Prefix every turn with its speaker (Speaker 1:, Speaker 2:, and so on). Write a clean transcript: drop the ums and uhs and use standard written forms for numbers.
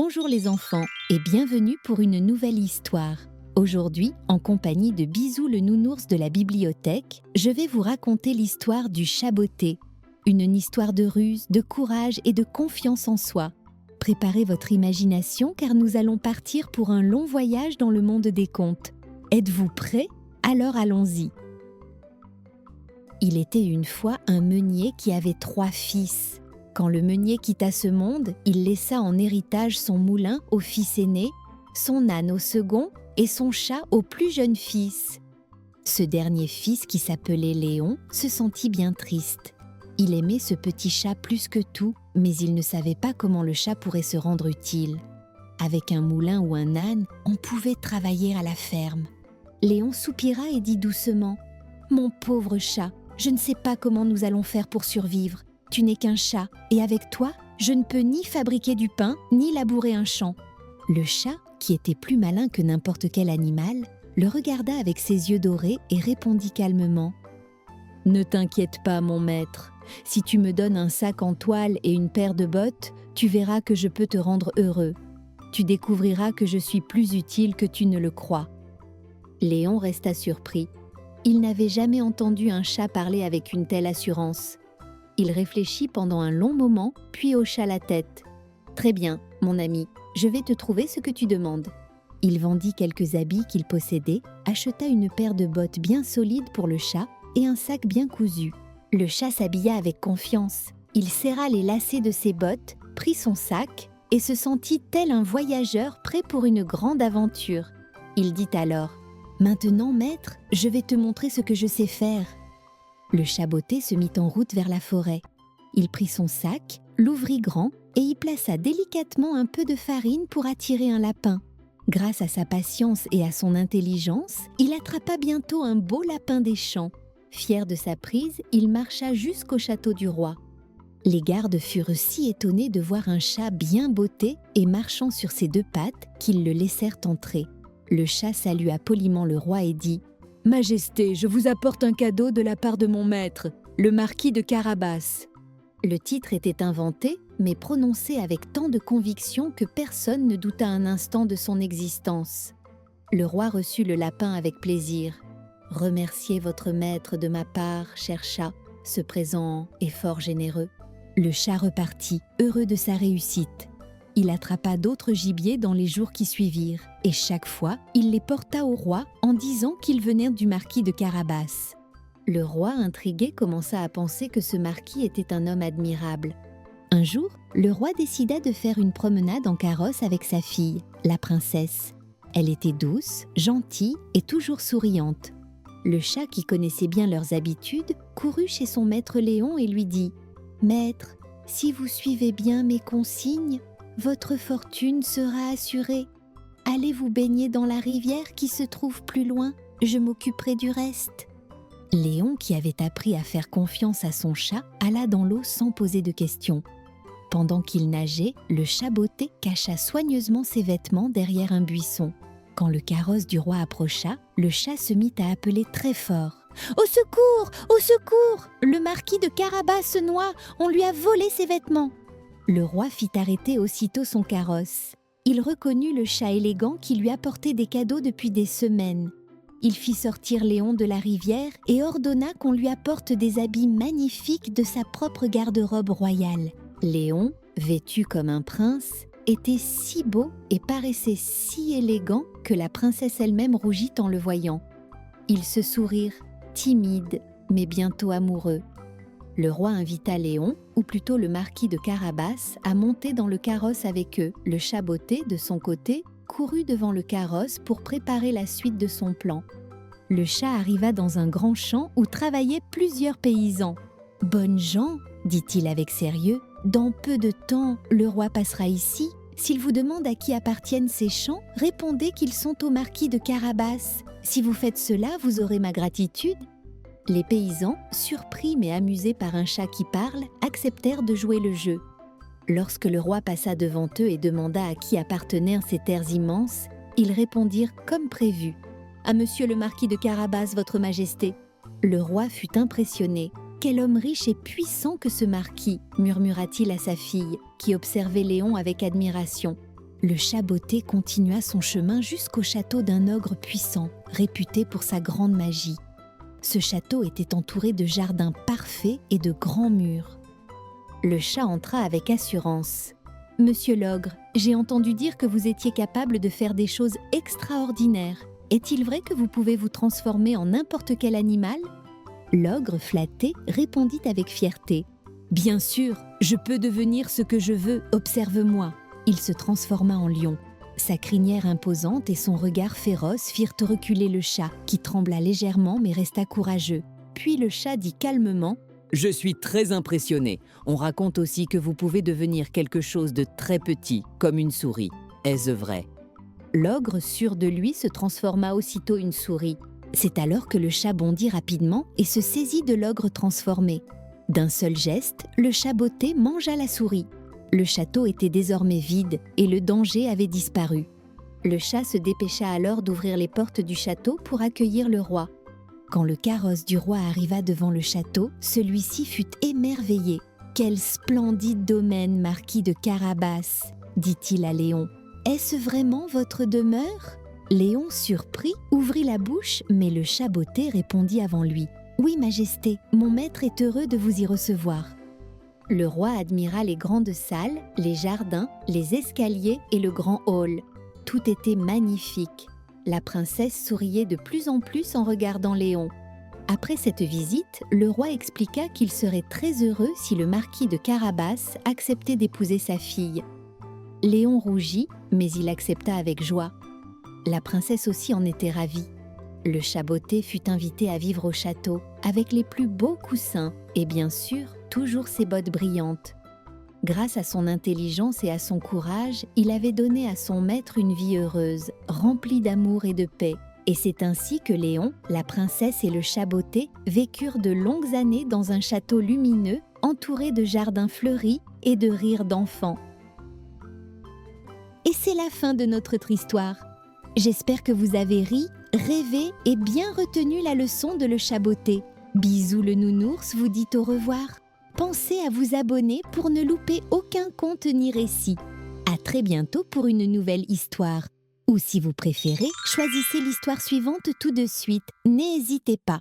Speaker 1: Bonjour les enfants et bienvenue pour une nouvelle histoire. Aujourd'hui, en compagnie de Bisou le nounours de la bibliothèque, je vais vous raconter l'histoire du chat botté. Une histoire de ruse, de courage et de confiance en soi. Préparez votre imagination car nous allons partir pour un long voyage dans le monde des contes. Êtes-vous prêts? Alors allons-y. Il était une fois un meunier qui avait 3 fils. Quand le meunier quitta ce monde, il laissa en héritage son moulin au fils aîné, son âne au second et son chat au plus jeune fils. Ce dernier fils, qui s'appelait Léon, se sentit bien triste. Il aimait ce petit chat plus que tout, mais il ne savait pas comment le chat pourrait se rendre utile. Avec un moulin ou un âne, on pouvait travailler à la ferme. Léon soupira et dit doucement « Mon pauvre chat, je ne sais pas comment nous allons faire pour survivre. Tu n'es qu'un chat, et avec toi, je ne peux ni fabriquer du pain, ni labourer un champ. » Le chat, qui était plus malin que n'importe quel animal, le regarda avec ses yeux dorés et répondit calmement « Ne t'inquiète pas, mon maître. Si tu me donnes un sac en toile et une paire de bottes, tu verras que je peux te rendre heureux. Tu découvriras que je suis plus utile que tu ne le crois. » Léon resta surpris. Il n'avait jamais entendu un chat parler avec une telle assurance. Il réfléchit pendant un long moment, puis hocha la tête. « Très bien, mon ami, je vais te trouver ce que tu demandes. » Il vendit quelques habits qu'il possédait, acheta une paire de bottes bien solides pour le chat et un sac bien cousu. Le chat s'habilla avec confiance. Il serra les lacets de ses bottes, prit son sac et se sentit tel un voyageur prêt pour une grande aventure. Il dit alors « Maintenant, maître, je vais te montrer ce que je sais faire. » Le chat botté se mit en route vers la forêt. Il prit son sac, l'ouvrit grand et y plaça délicatement un peu de farine pour attirer un lapin. Grâce à sa patience et à son intelligence, il attrapa bientôt un beau lapin des champs. Fier de sa prise, il marcha jusqu'au château du roi. Les gardes furent si étonnés de voir un chat bien botté et marchant sur ses 2 pattes qu'ils le laissèrent entrer. Le chat salua poliment le roi et dit « Majesté, je vous apporte un cadeau de la part de mon maître, le marquis de Carabas. » Le titre était inventé, mais prononcé avec tant de conviction que personne ne douta un instant de son existence. Le roi reçut le lapin avec plaisir. « Remerciez votre maître de ma part, cher chat, ce présent est fort généreux. » Le chat repartit, heureux de sa réussite. Il attrapa d'autres gibiers dans les jours qui suivirent, et chaque fois, il les porta au roi en disant qu'ils venaient du marquis de Carabas. Le roi, intrigué, commença à penser que ce marquis était un homme admirable. Un jour, le roi décida de faire une promenade en carrosse avec sa fille, la princesse. Elle était douce, gentille et toujours souriante. Le chat, qui connaissait bien leurs habitudes, courut chez son maître Léon et lui dit « Maître, si vous suivez bien mes consignes, votre fortune sera assurée. Allez vous baigner dans la rivière qui se trouve plus loin, je m'occuperai du reste. » Léon, qui avait appris à faire confiance à son chat, alla dans l'eau sans poser de questions. Pendant qu'il nageait, le chat botté cacha soigneusement ses vêtements derrière un buisson. Quand le carrosse du roi approcha, le chat se mit à appeler très fort. « Au secours! Au secours! Le marquis de Carabas se noie, on lui a volé ses vêtements !» Le roi fit arrêter aussitôt son carrosse. Il reconnut le chat élégant qui lui apportait des cadeaux depuis des semaines. Il fit sortir Léon de la rivière et ordonna qu'on lui apporte des habits magnifiques de sa propre garde-robe royale. Léon, vêtu comme un prince, était si beau et paraissait si élégant que la princesse elle-même rougit en le voyant. Ils se sourirent, timides, mais bientôt amoureux. Le roi invita Léon, ou plutôt le marquis de Carabas, à monter dans le carrosse avec eux. Le chat botté, de son côté, courut devant le carrosse pour préparer la suite de son plan. Le chat arriva dans un grand champ où travaillaient plusieurs paysans. « Bonnes gens, dit-il avec sérieux, dans peu de temps, le roi passera ici. S'il vous demande à qui appartiennent ces champs, répondez qu'ils sont au marquis de Carabas. Si vous faites cela, vous aurez ma gratitude. » Les paysans, surpris mais amusés par un chat qui parle, acceptèrent de jouer le jeu. Lorsque le roi passa devant eux et demanda à qui appartenaient ces terres immenses, ils répondirent comme prévu « À monsieur le marquis de Carabas, votre majesté. » Le roi fut impressionné. « Quel homme riche et puissant que ce marquis !» murmura-t-il à sa fille, qui observait Léon avec admiration. Le Chaboté continua son chemin jusqu'au château d'un ogre puissant, réputé pour sa grande magie. Ce château était entouré de jardins parfaits et de grands murs. Le chat entra avec assurance. « Monsieur l'ogre, j'ai entendu dire que vous étiez capable de faire des choses extraordinaires. Est-il vrai que vous pouvez vous transformer en n'importe quel animal ?» L'ogre flatté répondit avec fierté. « Bien sûr, je peux devenir ce que je veux, observe-moi. » Il se transforma en lion. Sa crinière imposante et son regard féroce firent reculer le chat, qui trembla légèrement mais resta courageux. Puis le chat dit calmement « Je suis très impressionné. On raconte aussi que vous pouvez devenir quelque chose de très petit, comme une souris. Est-ce vrai ?» L'ogre, sûr de lui, se transforma aussitôt une souris. C'est alors que le chat bondit rapidement et se saisit de l'ogre transformé. D'un seul geste, le Chaboté mangea la souris. Le château était désormais vide et le danger avait disparu. Le chat se dépêcha alors d'ouvrir les portes du château pour accueillir le roi. Quand le carrosse du roi arriva devant le château, celui-ci fut émerveillé. « Quel splendide domaine, marquis de Carabas !» dit-il à Léon. « Est-ce vraiment votre demeure ?» Léon, surpris, ouvrit la bouche, mais le Chaboté répondit avant lui. « Oui, Majesté, mon maître est heureux de vous y recevoir. » Le roi admira les grandes salles, les jardins, les escaliers et le grand hall. Tout était magnifique. La princesse souriait de plus en plus en regardant Léon. Après cette visite, le roi expliqua qu'il serait très heureux si le marquis de Carabas acceptait d'épouser sa fille. Léon rougit, mais il accepta avec joie. La princesse aussi en était ravie. Le Chaboté fut invité à vivre au château, avec les plus beaux coussins et bien sûr, toujours ses bottes brillantes. Grâce à son intelligence et à son courage, il avait donné à son maître une vie heureuse, remplie d'amour et de paix. Et c'est ainsi que Léon, la princesse et le Chaboté vécurent de longues années dans un château lumineux, entouré de jardins fleuris et de rires d'enfants. Et c'est la fin de notre histoire. J'espère que vous avez ri, rêvé et bien retenu la leçon de le Chaboté. Bisous le nounours vous dit au revoir. Pensez à vous abonner pour ne louper aucun conte ni récit. À très bientôt pour une nouvelle histoire. Ou si vous préférez, choisissez l'histoire suivante tout de suite. N'hésitez pas.